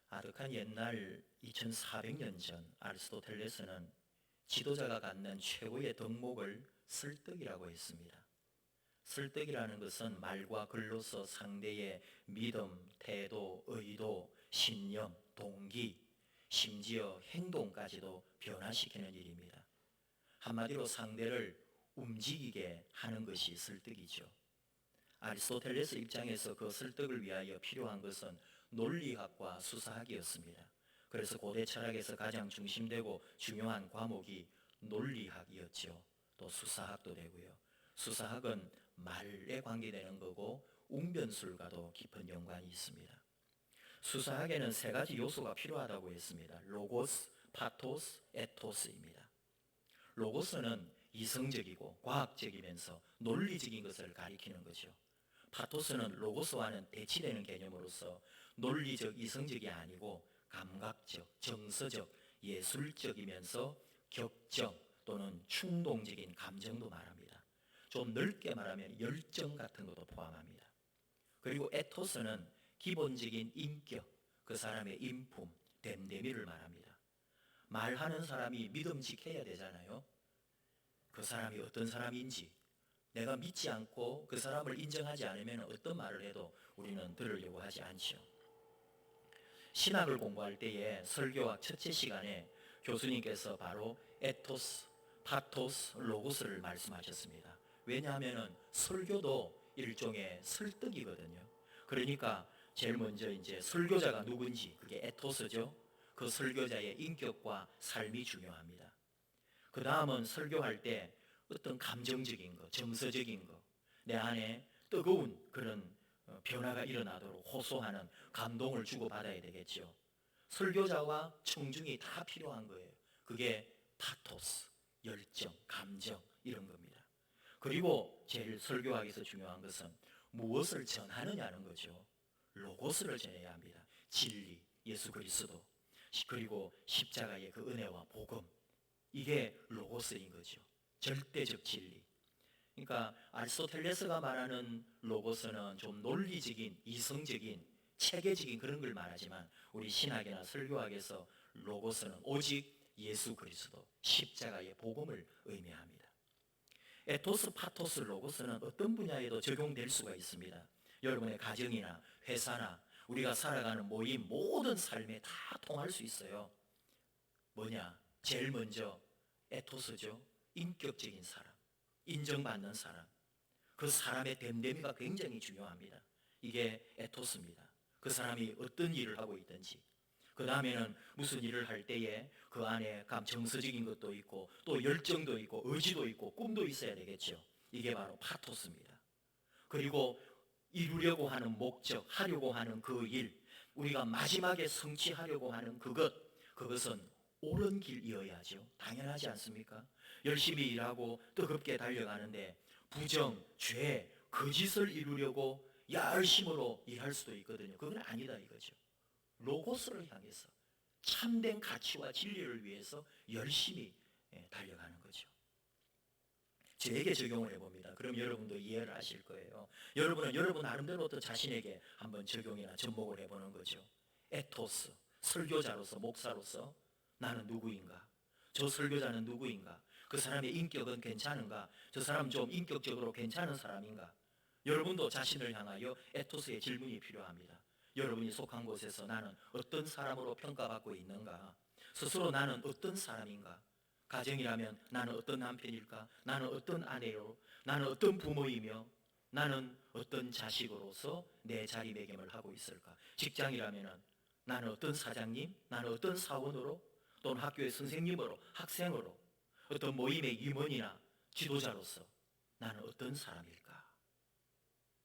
아득한 옛날 2400년 전 아리스토텔레스는 지도자가 갖는 최고의 덕목을 설득이라고 했습니다. 설득이라는 것은 말과 글로서 상대의 믿음, 태도, 의도, 신념, 동기, 심지어 행동까지도 변화시키는 일입니다. 한마디로 상대를 움직이게 하는 것이 설득이죠. 아리스토텔레스 입장에서 그 설득을 위하여 필요한 것은 논리학과 수사학이었습니다. 그래서 고대 철학에서 가장 중심되고 중요한 과목이 논리학이었죠. 또 수사학도 되고요. 수사학은 말에 관계되는 거고 웅변술과도 깊은 연관이 있습니다. 수사학에는 세 가지 요소가 필요하다고 했습니다. 로고스, 파토스, 에토스입니다. 로고스는 이성적이고 과학적이면서 논리적인 것을 가리키는 거죠. 파토스는 로고스와는 대치되는 개념으로서 논리적, 이성적이 아니고 감각적, 정서적, 예술적이면서 격정 또는 충동적인 감정도 말합니다. 좀 넓게 말하면 열정 같은 것도 포함합니다. 그리고 에토스는 기본적인 인격, 그 사람의 인품, 됨됨이를 말합니다. 말하는 사람이 믿음직해야 되잖아요. 그 사람이 어떤 사람인지 내가 믿지 않고 그 사람을 인정하지 않으면 어떤 말을 해도 우리는 들으려고 하지 않죠. 신학을 공부할 때에 설교학 첫째 시간에 교수님께서 바로 에토스, 파토스, 로고스를 말씀하셨습니다. 왜냐하면 설교도 일종의 설득이거든요. 그러니까 제일 먼저 이제 설교자가 누군지, 그게 에토스죠. 그 설교자의 인격과 삶이 중요합니다. 그 다음은 설교할 때 어떤 감정적인 거, 정서적인 거, 내 안에 뜨거운 그런 변화가 일어나도록 호소하는 감동을 주고받아야 되겠죠. 설교자와 청중이 다 필요한 거예요. 그게 파토스, 열정, 감정 이런 겁니다. 그리고 제일 설교학에서 중요한 것은 무엇을 전하느냐는 거죠. 로고스를 전해야 합니다. 진리, 예수 그리스도, 그리고 십자가의 그 은혜와 복음, 이게 로고스인 거죠. 절대적 진리. 그러니까 아리스토텔레스가 말하는 로고스는 좀 논리적인, 이성적인, 체계적인 그런 걸 말하지만 우리 신학이나 설교학에서 로고스는 오직 예수 그리스도, 십자가의 복음을 의미합니다. 에토스, 파토스, 로고스는 어떤 분야에도 적용될 수가 있습니다. 여러분의 가정이나 회사나 우리가 살아가는 모임, 모든 삶에 다 통할 수 있어요. 뭐냐? 제일 먼저 에토스죠. 인격적인 사람, 인정받는 사람. 그 사람의 됨됨이가 굉장히 중요합니다. 이게 에토스입니다. 그 사람이 어떤 일을 하고 있든지, 그 다음에는 무슨 일을 할 때에 그 안에 정서적인 것도 있고 또 열정도 있고 의지도 있고 꿈도 있어야 되겠죠. 이게 바로 파토스입니다. 그리고 이루려고 하는 목적, 하려고 하는 그 일, 우리가 마지막에 성취하려고 하는 그것은 옳은 길이어야죠. 당연하지 않습니까? 열심히 일하고 뜨겁게 달려가는데 부정, 죄, 거짓을 이루려고 열심으로 일할 수도 있거든요. 그건 아니다 이거죠. 로고스를 향해서 참된 가치와 진리를 위해서 열심히 달려가는 거죠. 저에게 적용을 해봅니다. 그럼 여러분도 이해를 하실 거예요. 여러분은 여러분 나름대로 또 자신에게 한번 적용이나 접목을 해보는 거죠. 에토스, 설교자로서, 목사로서 나는 누구인가? 저 설교자는 누구인가? 그 사람의 인격은 괜찮은가? 저 사람 좀 인격적으로 괜찮은 사람인가? 여러분도 자신을 향하여 에토스의 질문이 필요합니다. 여러분이 속한 곳에서 나는 어떤 사람으로 평가받고 있는가? 스스로 나는 어떤 사람인가? 가정이라면 나는 어떤 남편일까? 나는 어떤 아내요? 나는 어떤 부모이며 나는 어떤 자식으로서 내 자리매김을 하고 있을까? 직장이라면 나는 어떤 사장님? 나는 어떤 사원으로? 또는 학교의 선생님으로, 학생으로, 어떤 모임의 임원이나 지도자로서 나는 어떤 사람일까?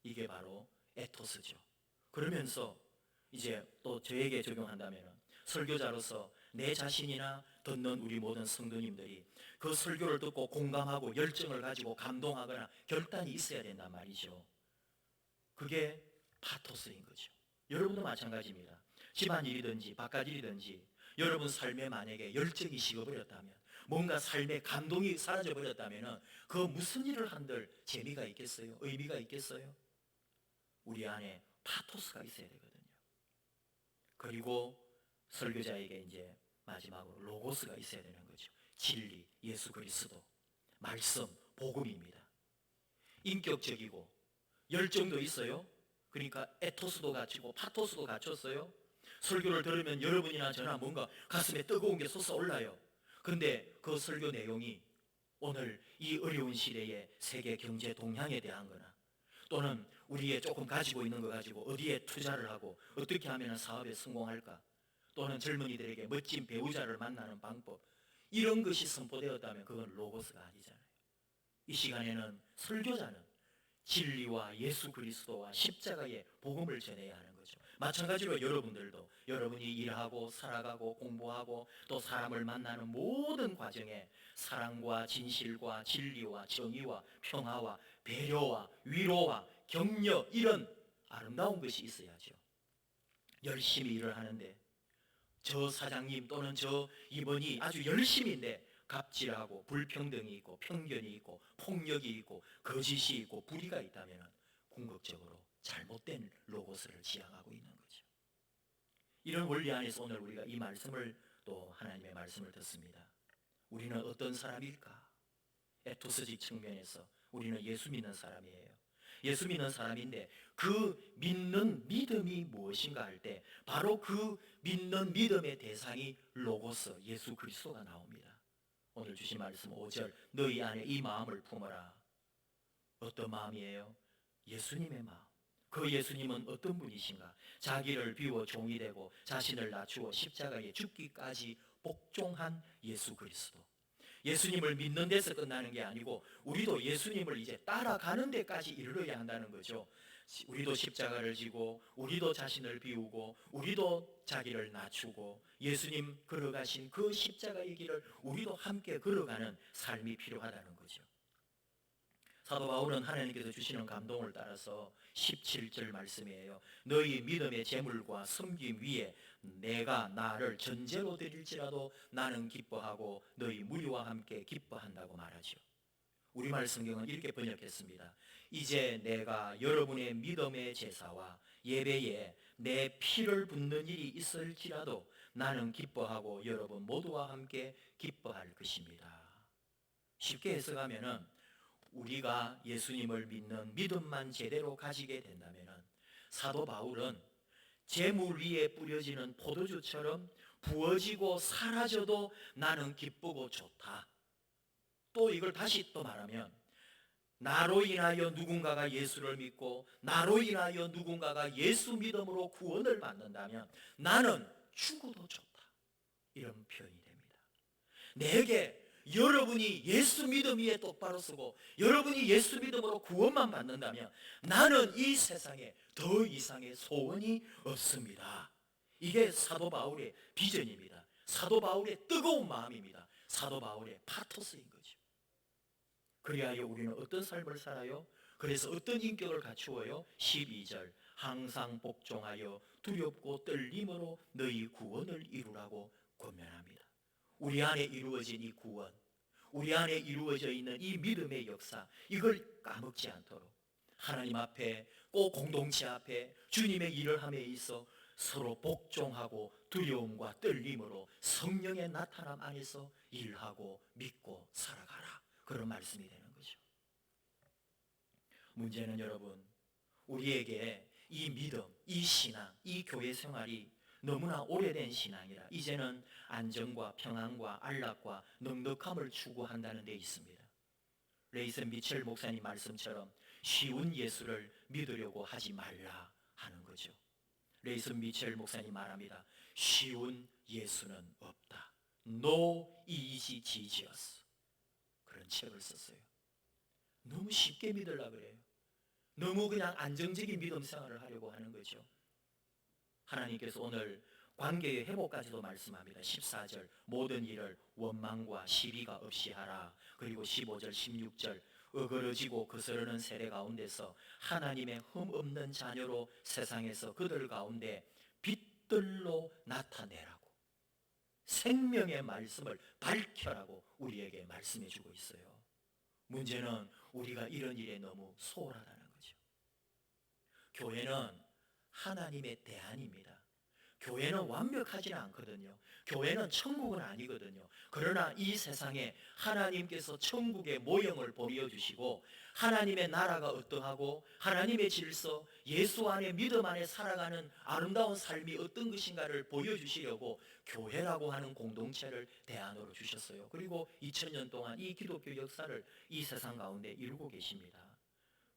이게 바로 에토스죠. 그러면서 이제 또 저에게 적용한다면 설교자로서 내 자신이나 듣는 우리 모든 성도님들이 그 설교를 듣고 공감하고 열정을 가지고 감동하거나 결단이 있어야 된단 말이죠. 그게 파토스인 거죠. 여러분도 마찬가지입니다. 집안일이든지 바깥일이든지 여러분 삶에 만약에 열정이 식어버렸다면, 뭔가 삶의 감동이 사라져버렸다면 그 무슨 일을 한들 재미가 있겠어요? 의미가 있겠어요? 우리 안에 파토스가 있어야 되거든요. 그리고 설교자에게 이제 마지막으로 로고스가 있어야 되는 거죠. 진리, 예수 그리스도, 말씀, 복음입니다. 인격적이고 열정도 있어요. 그러니까 에토스도 갖추고 파토스도 갖췄어요. 설교를 들으면 여러분이나 저나 뭔가 가슴에 뜨거운 게 솟아올라요. 근데 그 설교 내용이 오늘 이 어려운 시대의 세계 경제 동향에 대한 거나 또는 우리의 조금 가지고 있는 거 가지고 어디에 투자를 하고 어떻게 하면 사업에 성공할까, 또는 젊은이들에게 멋진 배우자를 만나는 방법, 이런 것이 선포되었다면 그건 로고스가 아니잖아요. 이 시간에는 설교자는 진리와 예수 그리스도와 십자가의 복음을 전해야 하는 거죠. 마찬가지로 여러분들도 여러분이 일하고 살아가고 공부하고 또 사람을 만나는 모든 과정에 사랑과 진실과 진리와 정의와 평화와 배려와 위로와 격려, 이런 아름다운 것이 있어야죠. 열심히 일을 하는데 저 사장님 또는 저 임원이 아주 열심히인데 갑질하고 불평등이 있고 편견이 있고 폭력이 있고 거짓이 있고 불의가 있다면 궁극적으로 잘못된 로고스를 지향하고 있는 거죠. 이런 원리 안에서 오늘 우리가 이 말씀을, 또 하나님의 말씀을 듣습니다. 우리는 어떤 사람일까? 에토스적 측면에서 우리는 예수 믿는 사람이에요. 예수 믿는 사람인데 그 믿는 믿음이 무엇인가 할 때 바로 그 믿는 믿음의 대상이 로고스, 예수 그리스도가 나옵니다. 오늘 주신 말씀 5절, 너희 안에 이 마음을 품어라. 어떤 마음이에요? 예수님의 마음. 그 예수님은 어떤 분이신가? 자기를 비워 종이 되고 자신을 낮추어 십자가에 죽기까지 복종한 예수 그리스도. 예수님을 믿는 데서 끝나는 게 아니고 우리도 예수님을 이제 따라가는 데까지 이르러야 한다는 거죠. 우리도 십자가를 지고 우리도 자신을 비우고 우리도 자기를 낮추고 예수님 걸어가신 그 십자가의 길을 우리도 함께 걸어가는 삶이 필요하다는 거죠. 사도 바울은 하나님께서 주시는 감동을 따라서 17절 말씀이에요. 너희 믿음의 재물과 섬김 위에 내가 나를 전제로 드릴지라도 나는 기뻐하고 너희 무리와 함께 기뻐한다고 말하죠. 우리말 성경은 이렇게 번역했습니다. 이제 내가 여러분의 믿음의 제사와 예배에 내 피를 붓는 일이 있을지라도 나는 기뻐하고 여러분 모두와 함께 기뻐할 것입니다. 쉽게 해석하면은 우리가 예수님을 믿는 믿음만 제대로 가지게 된다면 사도 바울은 재물 위에 뿌려지는 포도주처럼 부어지고 사라져도 나는 기쁘고 좋다. 또 이걸 다시 또 말하면 나로 인하여 누군가가 예수를 믿고 나로 인하여 누군가가 예수 믿음으로 구원을 받는다면 나는 죽어도 좋다. 이런 표현이 됩니다. 내게 여러분이 예수 믿음 위에 똑바로 서고 여러분이 예수 믿음으로 구원만 받는다면 나는 이 세상에 더 이상의 소원이 없습니다. 이게 사도 바울의 비전입니다. 사도 바울의 뜨거운 마음입니다. 사도 바울의 파토스인 거죠. 그리하여 우리는 어떤 삶을 살아요? 그래서 어떤 인격을 갖추어요? 12절, 항상 복종하여 두렵고 떨림으로 너희 구원을 이루라고 권면합니다. 우리 안에 이루어진 이 구원, 우리 안에 이루어져 있는 이 믿음의 역사, 이걸 까먹지 않도록 하나님 앞에, 꼭 공동체 앞에 주님의 일을 함에 있어 서로 복종하고 두려움과 떨림으로 성령의 나타남 안에서 일하고 믿고 살아가라, 그런 말씀이 되는 거죠. 문제는 여러분, 우리에게 이 믿음, 이 신앙, 이 교회 생활이 너무나 오래된 신앙이라 이제는 안정과 평안과 안락과 넉넉함을 추구한다는 데 있습니다. 레이슨 미첼 목사님 말씀처럼 쉬운 예수를 믿으려고 하지 말라 하는 거죠. 레이슨 미첼 목사님 말합니다. 쉬운 예수는 없다. No easy Jesus. 그런 책을 썼어요. 너무 쉽게 믿으려고 그래요. 너무 그냥 안정적인 믿음 생활을 하려고 하는 거죠. 하나님께서 오늘 관계의 회복까지도 말씀합니다. 14절, 모든 일을 원망과 시비가 없이 하라. 그리고 15절, 16절, 어그러지고 거스르는 세대 가운데서 하나님의 흠없는 자녀로 세상에서 그들 가운데 빛들로 나타내라고, 생명의 말씀을 밝혀라고 우리에게 말씀해 주고 있어요. 문제는 우리가 이런 일에 너무 소홀하다는 거죠. 교회는 하나님의 대안입니다. 교회는 완벽하지는 않거든요. 교회는 천국은 아니거든요. 그러나 이 세상에 하나님께서 천국의 모형을 보여주시고 하나님의 나라가 어떠하고 하나님의 질서, 예수 안에 믿음 안에 살아가는 아름다운 삶이 어떤 것인가를 보여주시려고 교회라고 하는 공동체를 대안으로 주셨어요. 그리고 2000년 동안 이 기독교 역사를 이 세상 가운데 이루고 계십니다.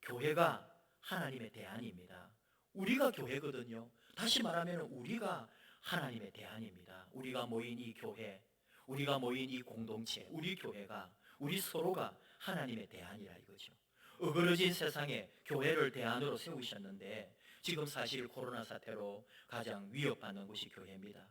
교회가 하나님의 대안입니다. 우리가 교회거든요. 다시 말하면 우리가 하나님의 대안입니다. 우리가 모인 이 교회, 우리가 모인 이 공동체, 우리 교회가, 우리 서로가 하나님의 대안이라 이거죠. 어그러진 세상에 교회를 대안으로 세우셨는데 지금 사실 코로나 사태로 가장 위협받는 곳이 교회입니다.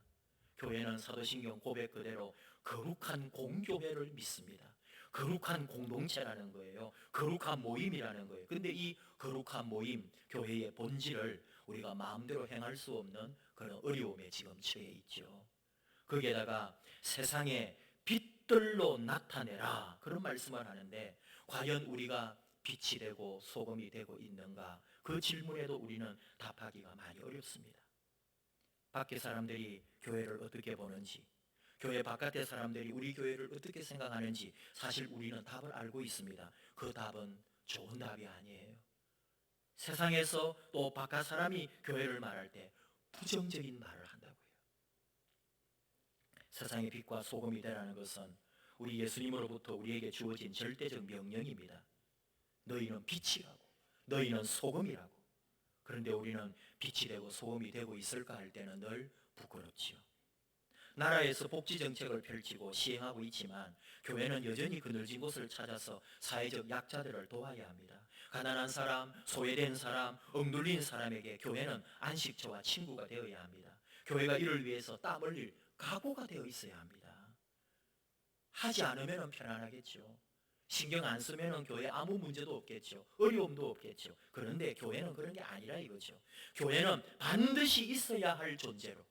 교회는 사도신경 고백 그대로 거룩한 공교회를 믿습니다. 거룩한 공동체라는 거예요. 거룩한 모임이라는 거예요. 근데 이 거룩한 모임, 교회의 본질을 우리가 마음대로 행할 수 없는 그런 어려움에 지금 처해 있죠. 거기에다가 세상에 빛들로 나타내라 그런 말씀을 하는데 과연 우리가 빛이 되고 소금이 되고 있는가? 그 질문에도 우리는 답하기가 많이 어렵습니다. 밖에 사람들이 교회를 어떻게 보는지, 교회 바깥의 사람들이 우리 교회를 어떻게 생각하는지 사실 우리는 답을 알고 있습니다. 그 답은 좋은 답이 아니에요. 세상에서 또 바깥 사람이 교회를 말할 때 부정적인 말을 한다고요. 세상의 빛과 소금이 되라는 것은 우리 예수님으로부터 우리에게 주어진 절대적 명령입니다. 너희는 빛이라고, 너희는 소금이라고. 그런데 우리는 빛이 되고 소금이 되고 있을까 할 때는 늘 부끄럽지요. 나라에서 복지 정책을 펼치고 시행하고 있지만 교회는 여전히 그늘진 곳을 찾아서 사회적 약자들을 도와야 합니다. 가난한 사람, 소외된 사람, 억눌린 사람에게 교회는 안식처와 친구가 되어야 합니다. 교회가 이를 위해서 땀 흘릴 각오가 되어 있어야 합니다. 하지 않으면 편안하겠죠. 신경 안 쓰면 교회 아무 문제도 없겠죠. 어려움도 없겠죠. 그런데 교회는 그런 게 아니라 이거죠. 교회는 반드시 있어야 할 존재로.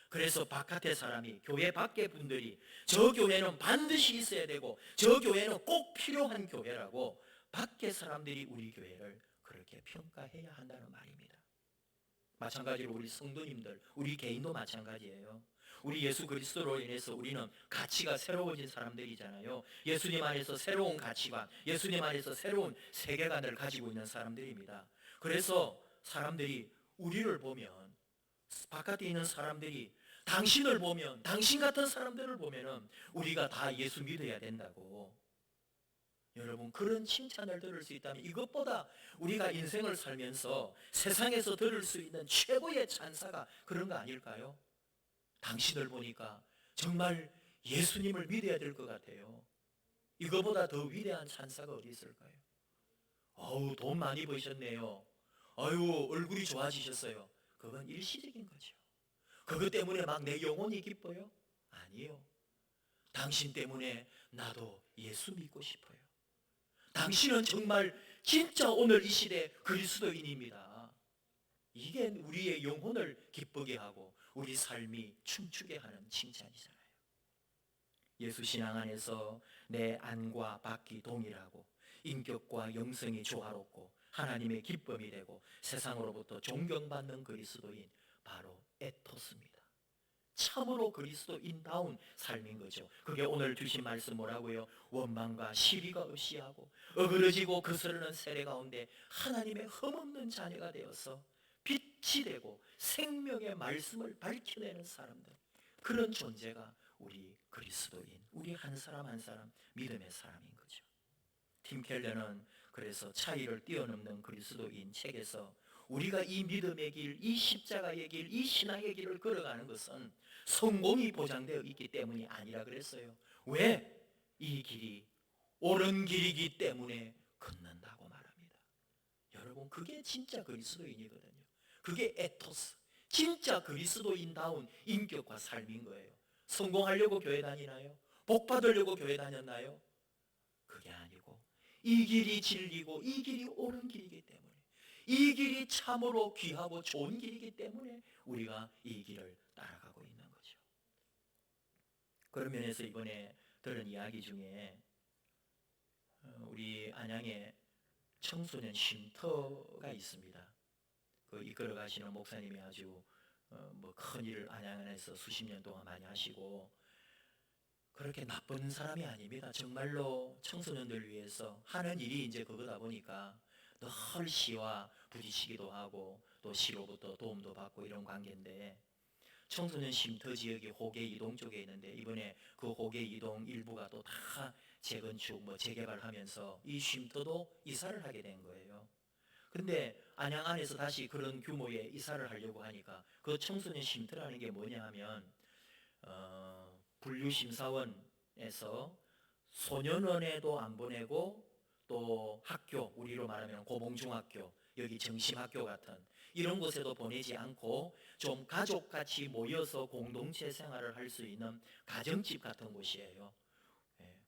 그래서 바깥의 사람이, 교회 밖의 분들이 저 교회는 반드시 있어야 되고 저 교회는 꼭 필요한 교회라고 밖의 사람들이 우리 교회를 그렇게 평가해야 한다는 말입니다. 마찬가지로 우리 성도님들, 우리 개인도 마찬가지예요. 우리 예수 그리스도로 인해서 우리는 가치가 새로워진 사람들이잖아요. 예수님 안에서 새로운 가치관, 예수님 안에서 새로운 세계관을 가지고 있는 사람들입니다. 그래서 사람들이 우리를 보면, 바깥에 있는 사람들이 당신을 보면, 당신 같은 사람들을 보면 우리가 다 예수 믿어야 된다고. 여러분, 그런 칭찬을 들을 수 있다면 이것보다 우리가 인생을 살면서 세상에서 들을 수 있는 최고의 찬사가 그런 거 아닐까요? 당신을 보니까 정말 예수님을 믿어야 될 것 같아요. 이거보다 더 위대한 찬사가 어디 있을까요? 어우, 돈 많이 버셨네요. 아유, 얼굴이 좋아지셨어요. 그건 일시적인 거죠. 그것 때문에 막 내 영혼이 기뻐요? 아니요. 당신 때문에 나도 예수 믿고 싶어요. 당신은 정말 진짜 오늘 이 시대 그리스도인입니다. 이게 우리의 영혼을 기쁘게 하고 우리 삶이 춤추게 하는 칭찬이잖아요. 예수 신앙 안에서 내 안과 밖이 동일하고 인격과 영성이 조화롭고 하나님의 기쁨이 되고 세상으로부터 존경받는 그리스도인, 바로 에토스입니다. 참으로 그리스도인다운 삶인 거죠. 그게 오늘 주신 말씀 뭐라고요? 원망과 시비가 없이 하고 어그러지고 거스르는 세례 가운데 하나님의 흠없는 자녀가 되어서 빛이 되고 생명의 말씀을 밝혀내는 사람들, 그런 존재가 우리 그리스도인, 우리 한 사람 한 사람 믿음의 사람인 거죠. 팀 켈러는 그래서 차이를 뛰어넘는 그리스도인 책에서 우리가 이 믿음의 길, 이 십자가의 길, 이 신앙의 길을 걸어가는 것은 성공이 보장되어 있기 때문이 아니라 그랬어요. 왜? 이 길이 옳은 길이기 때문에 걷는다고 말합니다. 여러분, 그게 진짜 그리스도인이거든요. 그게 에토스, 진짜 그리스도인다운 인격과 삶인 거예요. 성공하려고 교회 다니나요? 복 받으려고 교회 다녔나요? 그게 아니고 이 길이 진리고 이 길이 옳은 길이기 때문에, 이 길이 참으로 귀하고 좋은 길이기 때문에 우리가 이 길을 따라가고 있는 거죠. 그런 면에서 이번에 들은 이야기 중에 우리 안양에 청소년 쉼터가 있습니다. 그 이끌어 가시는 목사님이 아주 뭐 큰 일을 안양 안에서 수십 년 동안 많이 하시고 그렇게 나쁜 사람이 아닙니다. 정말로 청소년들 위해서 하는 일이 이제 그거다 보니까 늘 시와 부딪히기도 하고 또 시로부터 도움도 받고 이런 관계인데, 청소년 쉼터 지역이 호계 이동 쪽에 있는데 이번에 그 호계 이동 일부가 또 다 재건축 뭐 재개발하면서 이 쉼터도 이사를 하게 된 거예요. 근데 안양 안에서 다시 그런 규모의 이사를 하려고 하니까 그 청소년 쉼터라는 게 뭐냐 하면 분류심사원에서 소년원에도 안 보내고 또 학교, 우리로 말하면 고봉중학교, 여기 정심학교 같은 이런 곳에도 보내지 않고 좀 가족같이 모여서 공동체 생활을 할 수 있는 가정집 같은 곳이에요.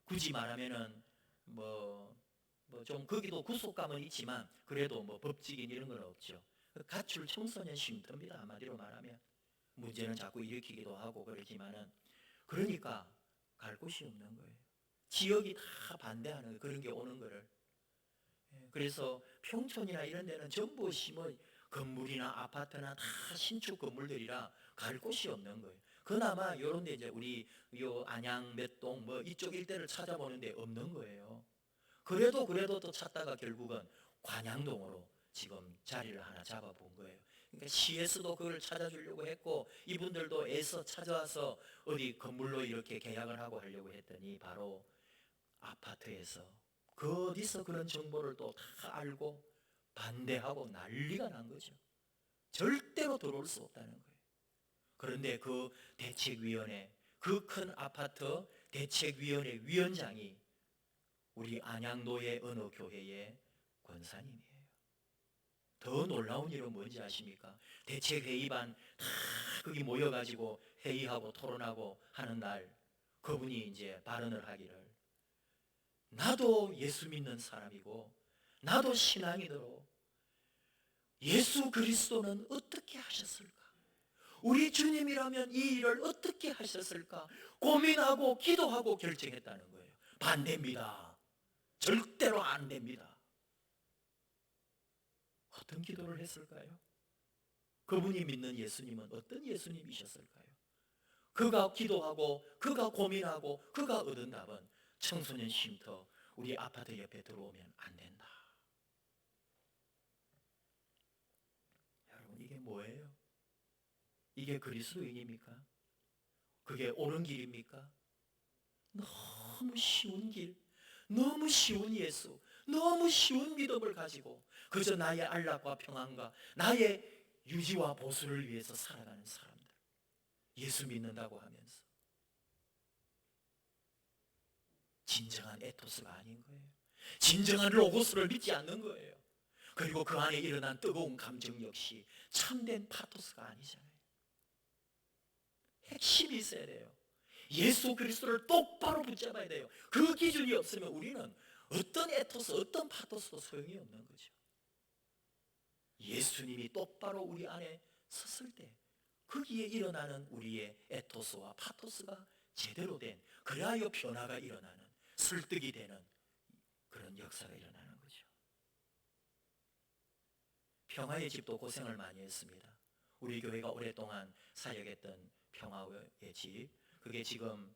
굳이 말하면은 좀 거기도 구속감은 있지만 그래도 뭐 법적인 이런 건 없죠. 가출 청소년 쉼터입니다. 한마디로 말하면 문제는 자꾸 일으키기도 하고 그러지만은, 그러니까 갈 곳이 없는 거예요. 지역이 다 반대하는 그런 게 오는 거를. 그래서 평촌이나 이런 데는 전부 건물이나 아파트나 다 신축 건물들이라 갈 곳이 없는 거예요. 그나마 요런 데 이제 우리 요 안양 몇 동 뭐 이쪽 일대를 찾아보는데 없는 거예요. 그래도 또 찾다가 결국은 관양동으로 지금 자리를 하나 잡아본 거예요. 그러니까 시에서도 그걸 찾아주려고 했고 이분들도 애써 찾아와서 어디 건물로 이렇게 계약을 하고 하려고 했더니 바로 아파트에서 그 어디서 그런 정보를 또 다 알고 반대하고 난리가 난 거죠. 절대로 들어올 수 없다는 거예요. 그런데 그 대책위원회, 그 큰 아파트 대책위원회 위원장이 우리 안양도의 어느 교회의 권사님이에요. 더 놀라운 일은 뭔지 아십니까? 대책회의반 다 거기 모여가지고 회의하고 토론하고 하는 날 그분이 이제 발언을 하기를, 나도 예수 믿는 사람이고 나도 신앙이더러 예수 그리스도는 어떻게 하셨을까? 우리 주님이라면 이 일을 어떻게 하셨을까? 고민하고 기도하고 결정했다는 거예요. 반대입니다. 절대로 안 됩니다. 어떤 기도를 했을까요? 그분이 믿는 예수님은 어떤 예수님이셨을까요? 그가 기도하고 그가 고민하고 그가 얻은 답은 청소년 쉼터 우리 아파트 옆에 들어오면 안 된다. 여러분, 이게 뭐예요? 이게 그리스도인입니까? 그게 옳은 길입니까? 너무 쉬운 길, 너무 쉬운 예수, 너무 쉬운 믿음을 가지고 그저 나의 안락과 평안과 나의 유지와 보수를 위해서 살아가는 사람들, 예수 믿는다고 하면서 진정한 에토스가 아닌 거예요. 진정한 로고스를 믿지 않는 거예요. 그리고 그 안에 일어난 뜨거운 감정 역시 참된 파토스가 아니잖아요. 핵심이 있어야 돼요. 예수 그리스도를 똑바로 붙잡아야 돼요. 그 기준이 없으면 우리는 어떤 에토스, 어떤 파토스도 소용이 없는 거죠. 예수님이 똑바로 우리 안에 섰을 때 거기에 일어나는 우리의 에토스와 파토스가 제대로 된, 그래야 변화가 일어나는, 설득이 되는 그런 역사가 일어나는 거죠. 평화의 집도 고생을 많이 했습니다. 우리 교회가 오랫동안 사역했던 평화의 집, 그게 지금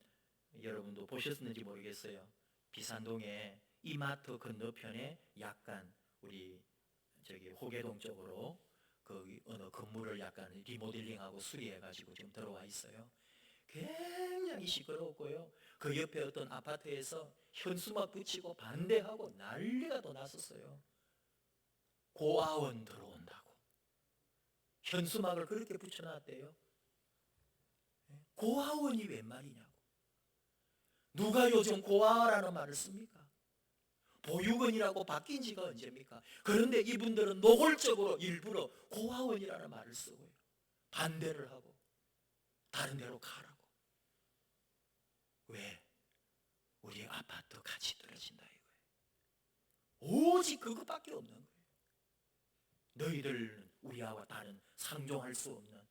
여러분도 보셨는지 모르겠어요. 비산동에 이마트 건너편에 약간 우리 저기 호계동 쪽으로 그 어느 건물을 약간 리모델링하고 수리해가지고 지금 들어와 있어요. 굉장히 시끄럽고요. 그 옆에 어떤 아파트에서 현수막 붙이고 반대하고 난리가 또 났었어요. 고아원 들어온다고 현수막을 그렇게 붙여놨대요. 고아원이 웬 말이냐고. 누가 요즘 고아라는 말을 씁니까? 보육원이라고 바뀐 지가 언제입니까? 그런데 이분들은 노골적으로 일부러 고아원이라는 말을 쓰고요. 반대를 하고 다른 데로 가라고. 왜? 우리 아파트 가치 떨어진다 이거예요. 오직 그것밖에 없는 거예요. 너희들은 우리와 다른 상종할 수 없는.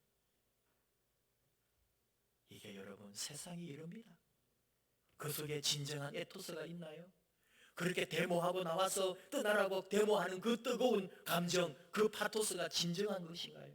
이게 여러분 세상이 이럽니다. 그 속에 진정한 에토스가 있나요? 그렇게 데모하고 나와서 떠나라고 데모하는 그 뜨거운 감정, 그 파토스가 진정한 것인가요?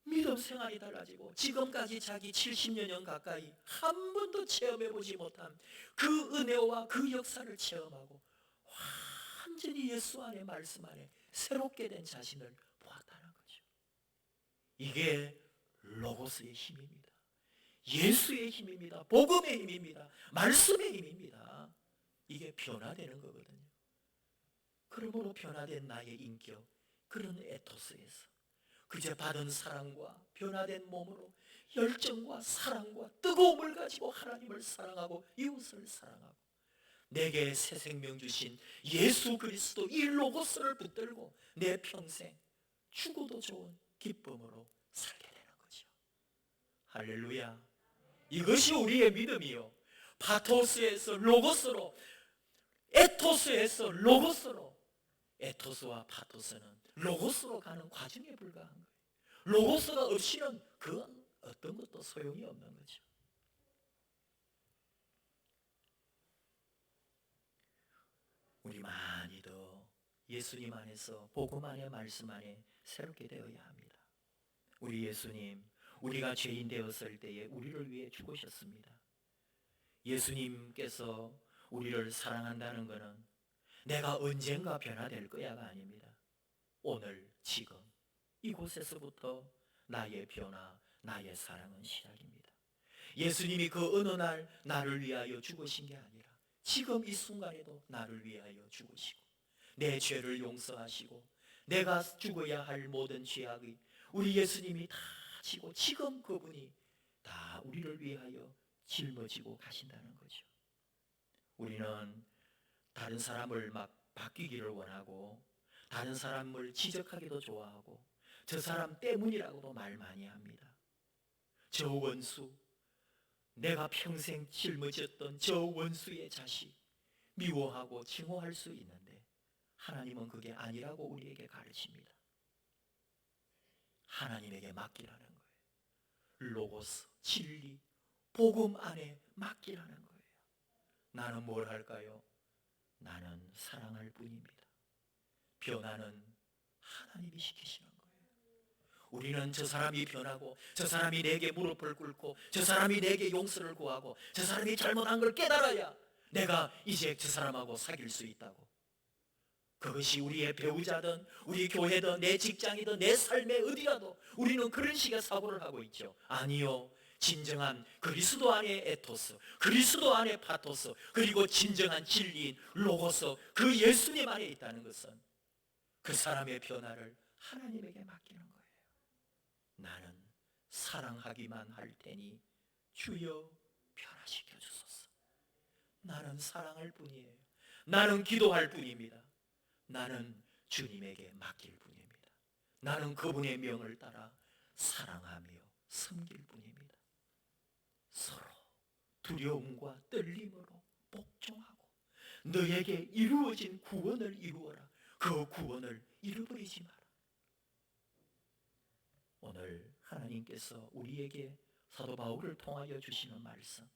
믿음 생활이 달라지고 지금까지 자기 70여 년 가까이 한 번도 체험해보지 못한 그 은혜와 그 역사를 체험하고 완전히 예수 안에 말씀 안에 새롭게 된 자신을 보았다는 거죠. 이게 로고스의 힘입니다. 예수의 힘입니다. 복음의 힘입니다. 말씀의 힘입니다. 이게 변화되는 거거든요. 그러므로 변화된 나의 인격, 그런 에토스에서 그저 받은 사랑과 변화된 몸으로 열정과 사랑과 뜨거움을 가지고 하나님을 사랑하고 이웃을 사랑하고 내게 새 생명 주신 예수 그리스도 이 로고스를 붙들고 내 평생 죽어도 좋은 기쁨으로 살게 되는 거죠. 할렐루야. 이것이 우리의 믿음이요. 파토스에서 로고스로, 에토스에서 로고스로, 에토스와 파토스는 로고스로 가는 과정에 불과한 거예요. 로고스가 없이는 그 어떤 것도 소용이 없는 거죠. 우리 많이 더 예수님 안에서 복음 안에 말씀 안에 새롭게 되어야 합니다. 우리 예수님, 우리가 죄인 되었을 때에 우리를 위해 죽으셨습니다. 예수님께서 우리를 사랑한다는 것은 내가 언젠가 변화될 거야가 아닙니다. 오늘, 지금 이곳에서부터 나의 변화, 나의 사랑은 시작입니다. 예수님이 그 어느 날 나를 위하여 죽으신 게 아니라 지금 이 순간에도 나를 위하여 죽으시고 내 죄를 용서하시고 내가 죽어야 할 모든 죄악이 우리 예수님이 다 지고 지금 그분이 다 우리를 위하여 짊어지고 가신다는 거죠. 우리는 다른 사람을 막 바뀌기를 원하고 다른 사람을 지적하기도 좋아하고 저 사람 때문이라고도 말 많이 합니다. 저 원수, 내가 평생 짊어졌던 저 원수의 자식 미워하고 증오할 수 있는데 하나님은 그게 아니라고 우리에게 가르칩니다. 하나님에게 맡기라는 거예요. 로고스, 진리, 복음 안에 맡기라는 거예요. 나는 뭘 할까요? 나는 사랑할 뿐입니다. 변화는 하나님이 시키시는 거예요. 우리는 저 사람이 변하고 저 사람이 내게 무릎을 꿇고 저 사람이 내게 용서를 구하고 저 사람이 잘못한 걸 깨달아야 내가 이제 저 사람하고 사귈 수 있다고. 그것이 우리의 배우자든 우리 교회든 내 직장이든 내 삶의 어디라도 우리는 그런 식의 사고를 하고 있죠. 아니요. 진정한 그리스도 안의 에토스, 그리스도 안의 파토스, 그리고 진정한 진리인 로고스, 그 예수님 안에 있다는 것은 그 사람의 변화를 하나님에게 맡기는 거예요. 나는 사랑하기만 할 테니 주여 변화시켜 주소서. 나는 사랑할 뿐이에요. 나는 기도할 뿐입니다. 나는 주님에게 맡길 뿐입니다. 나는 그분의 명을 따라 사랑하며 섬길 뿐입니다. 서로 두려움과 떨림으로 복종하고 너에게 이루어진 구원을 이루어라. 그 구원을 잃어버리지 마라. 오늘 하나님께서 우리에게 사도 바울을 통하여 주시는 말씀,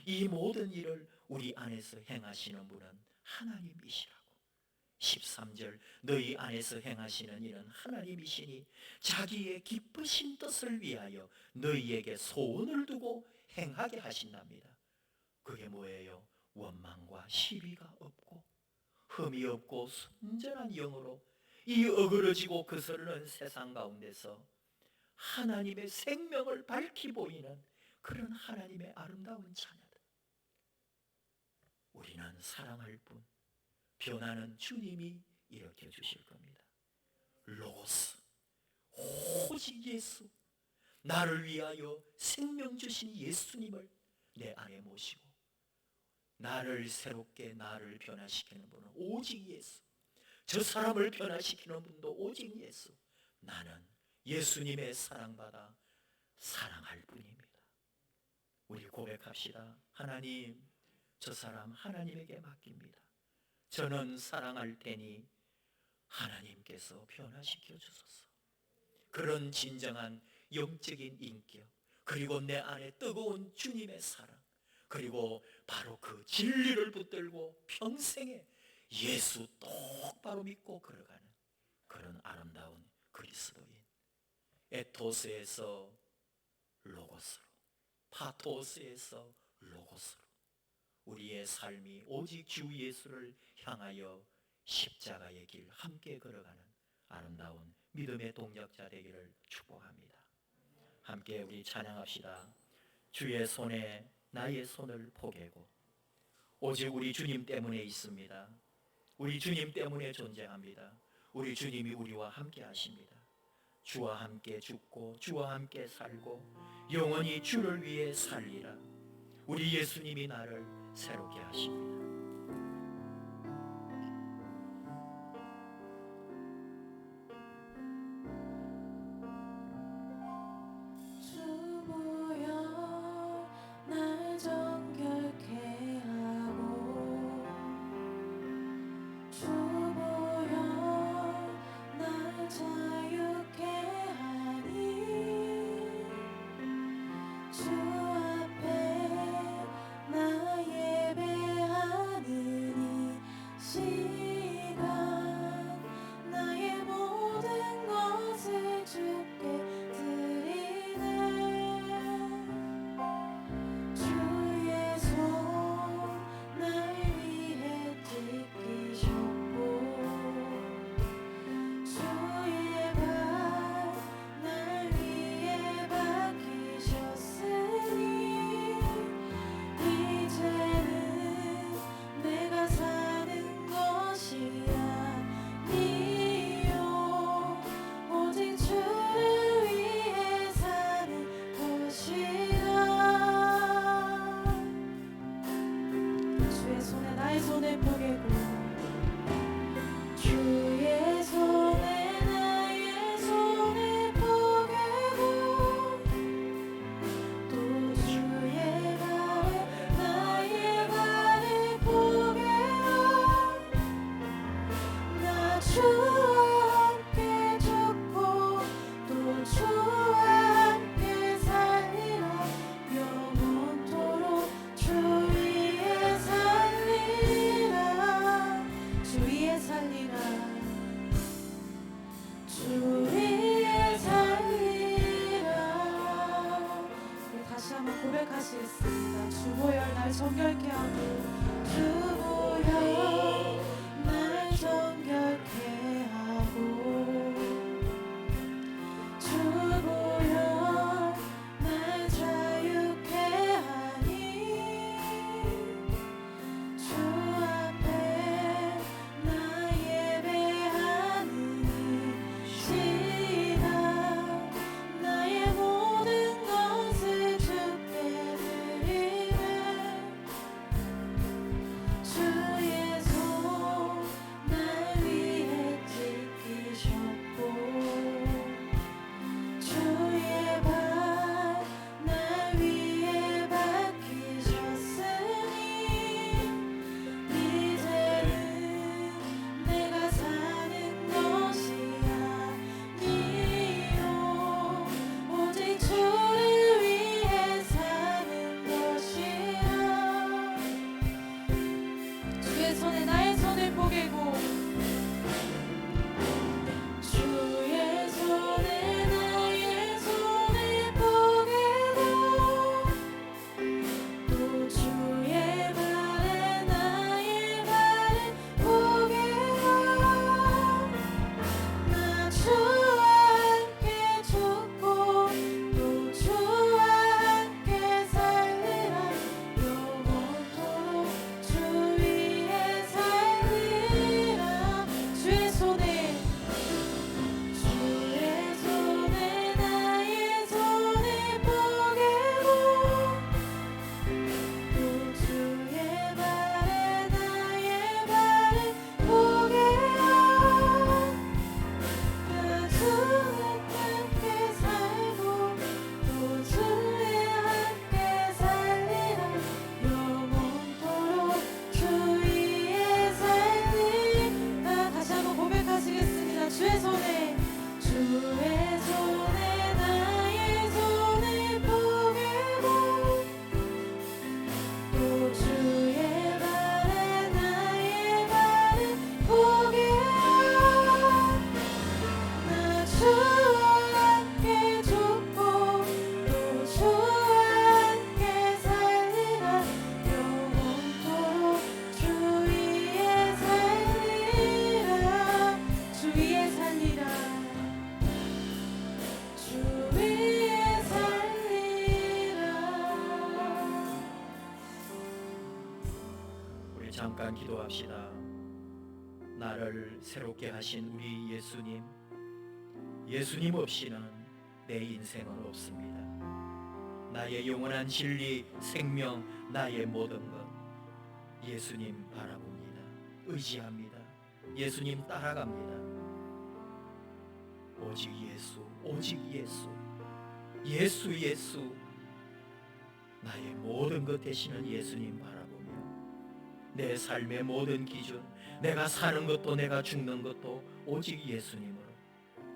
이 모든 일을 우리 안에서 행하시는 분은 하나님이시라고. 13절 너희 안에서 행하시는 일은 하나님이시니 자기의 기쁘신 뜻을 위하여 너희에게 소원을 두고 행하게 하신답니다. 그게 뭐예요? 원망과 시비가 없고 흠이 없고 순전한 영으로 이 어그러지고 거스르는 세상 가운데서 하나님의 생명을 밝히 보이는 그런 하나님의 아름다운 자녀들. 우리는 사랑할 뿐 변화는 주님이 일으켜 주실 겁니다. 로고스, 오직 예수, 나를 위하여 생명 주신 예수님을 내 안에 모시고 나를 새롭게 나를 변화시키는 분은 오직 예수, 저 사람을 변화시키는 분도 오직 예수. 나는 예수님의 사랑받아 사랑할 뿐입니다. 우리 고백합시다. 하나님, 저 사람 하나님에게 맡깁니다. 저는 사랑할 테니 하나님께서 변화시켜 주소서. 그런 진정한 영적인 인격, 그리고 내 안에 뜨거운 주님의 사랑, 그리고 바로 그 진리를 붙들고 평생에 예수 똑바로 믿고 걸어가는 그런 아름다운 그리스도인 에토스에서 로고스로, 파토스에서 로고스로 우리의 삶이 오직 주 예수를 향하여 십자가의 길 함께 걸어가는 아름다운 믿음의 동력자 되기를 축복합니다. 함께 우리 찬양합시다. 주의 손에 나의 손을 포개고, 오직 우리 주님 때문에 있습니다. 우리 주님 때문에 존재합니다. 우리 주님이 우리와 함께 하십니다. 주와 함께 죽고 주와 함께 살고 영원히 주를 위해 살리라. 우리 예수님이 나를 새롭게 하십니다. 주보여 날 정결케 하고, 주보여 날 자유케 하니, 주 앞에 나 예배하는 이 시간, 나의 모든 것을 주께 주의 손 날 위해 찢기셨고, 주의 발 날 위해 박히셨으니, 이제는 내가 사는 것이 아니요 오직 주를 위해 사는 것이라. 주의 손에 나의 손을 포개고, 주의 손에 나의 손을 포개고, 또 주의 발에 나의 발을 포개어 나 주와 함께 죽고 또 주와 함께 살리라. 영원토록 주 위에 살리라. 주 위에 살리라. 주 위에 살리라. 우리 다시 한번 고백하시겠습니다. 주 보혈 날 정결케 하고, 주 보혈 날 정결케 하고, 주 보혈 날 자유케 하니, 주 앞에 나 예배하는 이 시간, 나의 모든 것을 주께 드리네. 주의 손 잠깐 기도합시다. 나를 새롭게 하신 우리 예수님, 예수님 없이는 내 인생은 없습니다. 나의 영원한 진리, 생명, 나의 모든 것 예수님 바라봅니다. 의지합니다. 예수님 따라갑니다. 오직 예수, 오직 예수, 예수, 예수. 나의 모든 것 되시는 예수님 바라보며 내 삶의 모든 기준, 내가 사는 것도 내가 죽는 것도 오직 예수님으로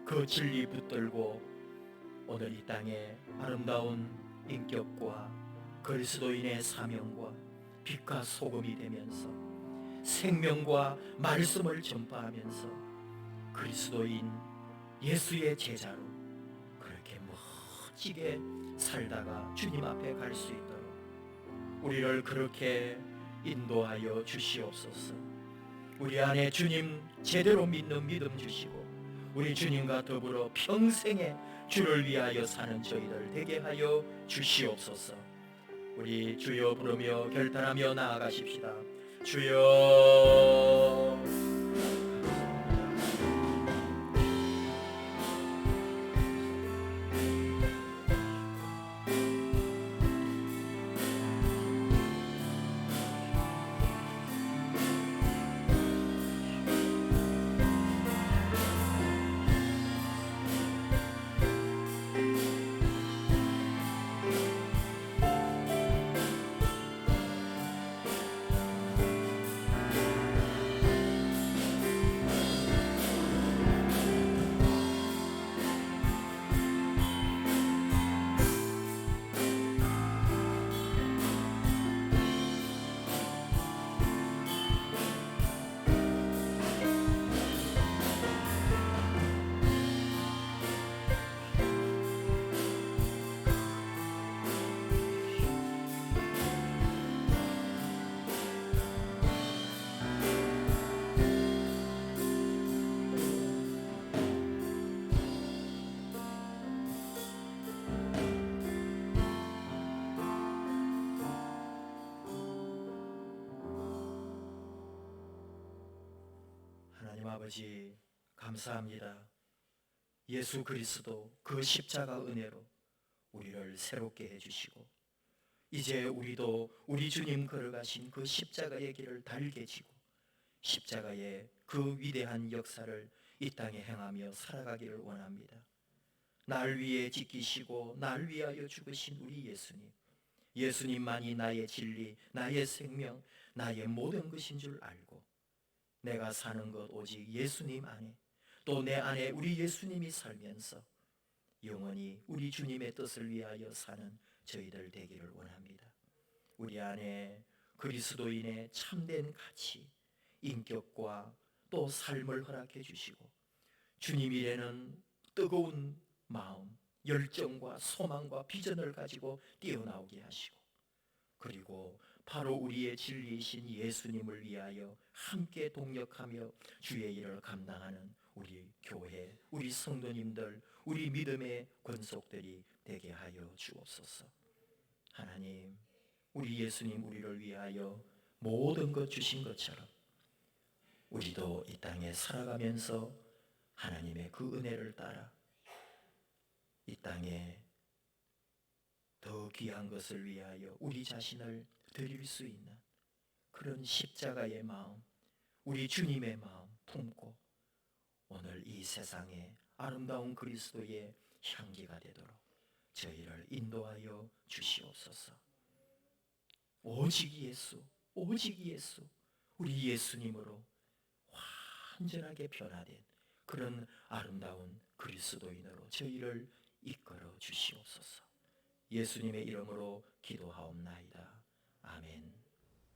그 진리 붙들고 오늘 이 땅에 아름다운 인격과 그리스도인의 사명과 빛과 소금이 되면서 생명과 말씀을 전파하면서 그리스도인 예수의 제자로 그렇게 멋지게 살다가 주님 앞에 갈 수 있도록 우리를 그렇게 인도하여 주시옵소서. 우리 안에 주님 제대로 믿는 믿음 주시고 우리 주님과 더불어 평생에 주를 위하여 사는 저희들 되게 하여 주시옵소서. 우리 주여 부르며 결단하며 나아가십시다. 주여. 하나님 아버지 감사합니다. 예수 그리스도 그 십자가 은혜로 우리를 새롭게 해주시고 이제 우리도 우리 주님 걸어가신 그 십자가의 길을 달게 지고 십자가의 그 위대한 역사를 이 땅에 행하며 살아가기를 원합니다. 날 위해 지키시고 날 위하여 죽으신 우리 예수님, 예수님만이 나의 진리, 나의 생명, 나의 모든 것인 줄 알고 내가 사는 것 오직 예수님 안에 또 내 안에 우리 예수님이 살면서 영원히 우리 주님의 뜻을 위하여 사는 저희들 되기를 원합니다. 우리 안에 그리스도인의 참된 가치, 인격과 또 삶을 허락해 주시고 주님 일에는 뜨거운 마음, 열정과 소망과 비전을 가지고 뛰어나오게 하시고 그리고 바로 우리의 진리이신 예수님을 위하여 함께 동력하며 주의 일을 감당하는 우리 교회, 우리 성도님들, 우리 믿음의 권속들이 되게 하여 주옵소서. 하나님, 우리 예수님 우리를 위하여 모든 것 주신 것처럼 우리도 이 땅에 살아가면서 하나님의 그 은혜를 따라 이 땅에 더 귀한 것을 위하여 우리 자신을 드릴 수 있는 그런 십자가의 마음, 우리 주님의 마음 품고 오늘 이 세상에 아름다운 그리스도의 향기가 되도록 저희를 인도하여 주시옵소서. 오직 예수, 오직 예수, 우리 예수님으로 완전하게 변화된 그런 아름다운 그리스도인으로 저희를 이끌어 주시옵소서. 예수님의 이름으로 기도하옵나이다. 아멘.